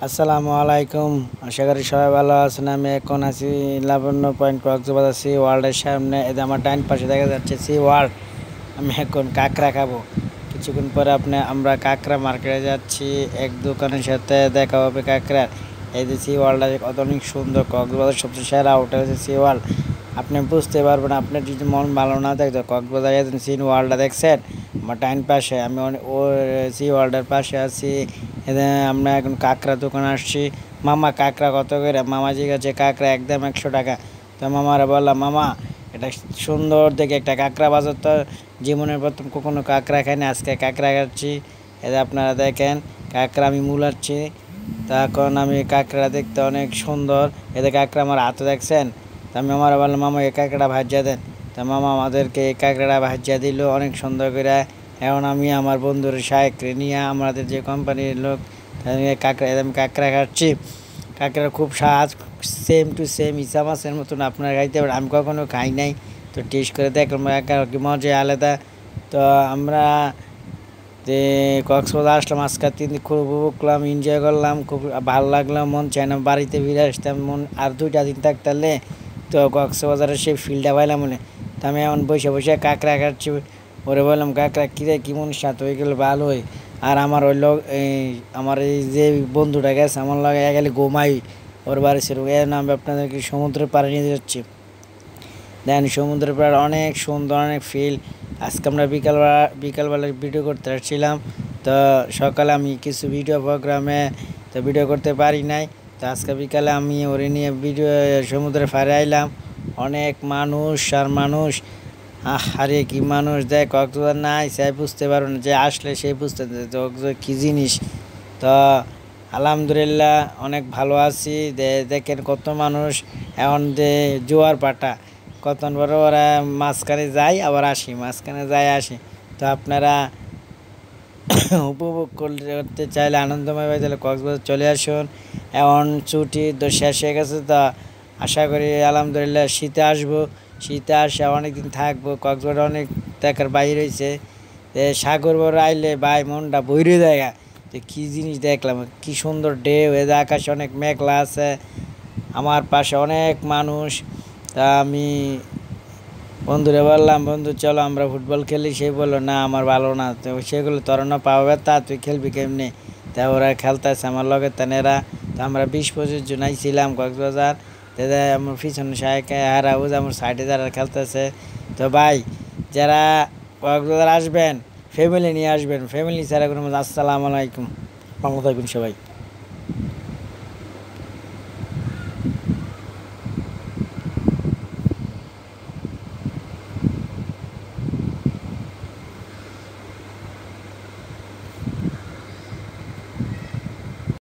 আসসালামু আলাইকুম। আশা করি সবাই ভালো আছেন। আমি এখন আছি লাবণ্য পয়েন্ট কক্সবাজার সি ওয়ার্ল্ডের সামনে। এই যে আমার ডাইন পাশে দেখা যাচ্ছে সি ওয়ার্ল্ড। আমি এখন কাঁকড়া খাবো। কিছুক্ষণ পরে আমরা কাঁকড়া মার্কেটে যাচ্ছি। এক দোকানের সাথে দেখা হবে কাঁকড়ার। এই যে সি ওয়ার্ল্ডটা অনেক সুন্দর। কক্সবাজার সবচেয়ে সেরা হোটেল হচ্ছে সি ওয়ার্ল্ড। আপনি বুঝতে পারবেন, আপনার যদি মন ভালো না থাকে কক্সবাজার সি ওয়ার্ল্ডটা দেখছেন আমার ডাইন পাশে। আমি ও সি ওয়ার্ল্ডের পাশে আছি। আমরা এখন কাঁকড়া দোকানে আসছি। মামা কাঁকড়া কত করে? মামা জিজ্ঞাসা কাঁকড়া একদম 100 টাকা। তো মামারা বললাম, মামা এটা সুন্দর দেখে একটা কাঁকড়া বাজার, তো জীবনের প্রথম কখনো কাঁকড়া খাইনি, আজকে কাঁকড়া খাচ্ছি। এদের আপনারা দেখেন কাঁকড়া আমি মুলাচ্ছি। তখন আমি কাঁকড়া দেখতে অনেক সুন্দর। এদের কাঁকড়া আমার হাতে দেখছেন। তো আমি মামারা বললাম, মামা এই কাঁকড়া ভাজিয়া দেন। তা মামা আমাদেরকে এই কাঁকড়া ভাজিয়া দিল অনেক সুন্দর করে। এখন আমি আমার বন্ধুর শায়েকরে নিয়ে আমাদের যে কোম্পানির লোক আমি কাঁকড়া খাচ্ছি। কাঁকড়া খুব স্বাদ, সেম টু সেম ইসা মাছের মতন আপনারা খাইতে পারেন। আমি কখনো খাই নাই, তো টেস্ট করে দেখলাম কাঁকড়া কি মজা আলাদা। তো আমরা যে কক্সবাজার আসলাম আজকে 3 দিন, খুব উপভোগ করলাম, এনজয় করলাম, খুব ভালো লাগলো। মন চাই না বাড়িতে ফিরে আসতাম, আর 2টা দিন থাকতালে তো কক্সবাজারের সেই ফিল্ডটা পাইলাম মনে। তো আমি এখন বসে বসে কাঁকড়া খাচ্ছি। ওরে বললাম, কাঁকড়া কিরে কেমন স্বাদ? হয়ে গেলে ভালোই। আর আমার ওই লোক আমার এই যে বন্ধুটা গেছে আমার লাগে গেলে ঘুমাই ওর বাড়ি ছিল। আমি আপনাদেরকে সমুদ্রের পাড়ে নিয়ে যাচ্ছি। দেখেন সমুদ্রের পাড় অনেক সুন্দর, অনেক ফিল। আজকে আমরা বিকালবেলা ভিডিও করতে আসছিলাম। তো সকালে আমি কিছু ভিডিও প্রোগ্রামে তো ভিডিও করতে পারি নাই। তো আজকে বিকালে আমি ওরে নিয়ে সমুদ্রে পাড়ে আইলাম। অনেক মানুষ আর মানুষ। আরে কি মানুষ! দেখ কক্সবাজার না আইসে বুঝতে পারো না, যে আসলে সেই বুঝতে কক্সবাজার কী জিনিস। তো আলহামদুলিল্লাহ অনেক ভালো আছি। দেখেন কত মানুষ। এখন যে জোয়ার পাটা কত বড়, ওরা মাঝখানে যায় আবার আসি, মাঝখানে যায় আসি। তো আপনারা উপভোগ করতে চাইলে, আনন্দময় ভাই তাহলে কক্সবাজার চলে আসুন। এখন ছুটি তো শেষ হয়ে গেছে। তো আশা করি আলহামদুলিল্লাহ শীতে আসবো। শীতে আসে অনেকদিন থাকবো। কক্সবাজার অনেক দেখার বাইরে হয়েছে। সাগর বড় আইলে ভাই মনটা বইরে জায়গা। তো কী জিনিস দেখলাম, কি সুন্দর ঢেউ। এদের আকাশে অনেক মেঘলা আছে। আমার পাশে অনেক মানুষ। তা আমি বন্ধুরে বললাম, বন্ধু চলো আমরা ফুটবল খেলি। সে বললো, না আমার ভালো না। তো সেগুলো তোর না পাওয়া, তা তুই খেলবি কেমনি? তা ওরা খেলতেছে আমার লগে তানেরা। তো আমরা 20-25 জন আইছিলাম কক্সবাজার। দাদা আমার পিছনে সাইকে আর আমার সাইডে যারা খেলতেছে। তো ভাই যারা কক্সবাজার আসবেন ফ্যামিলি নিয়ে আসবেন, ফ্যামিলি ছাড়া কোনো। আসসালামু আলাইকুম, ভালো থাকবেন সবাই।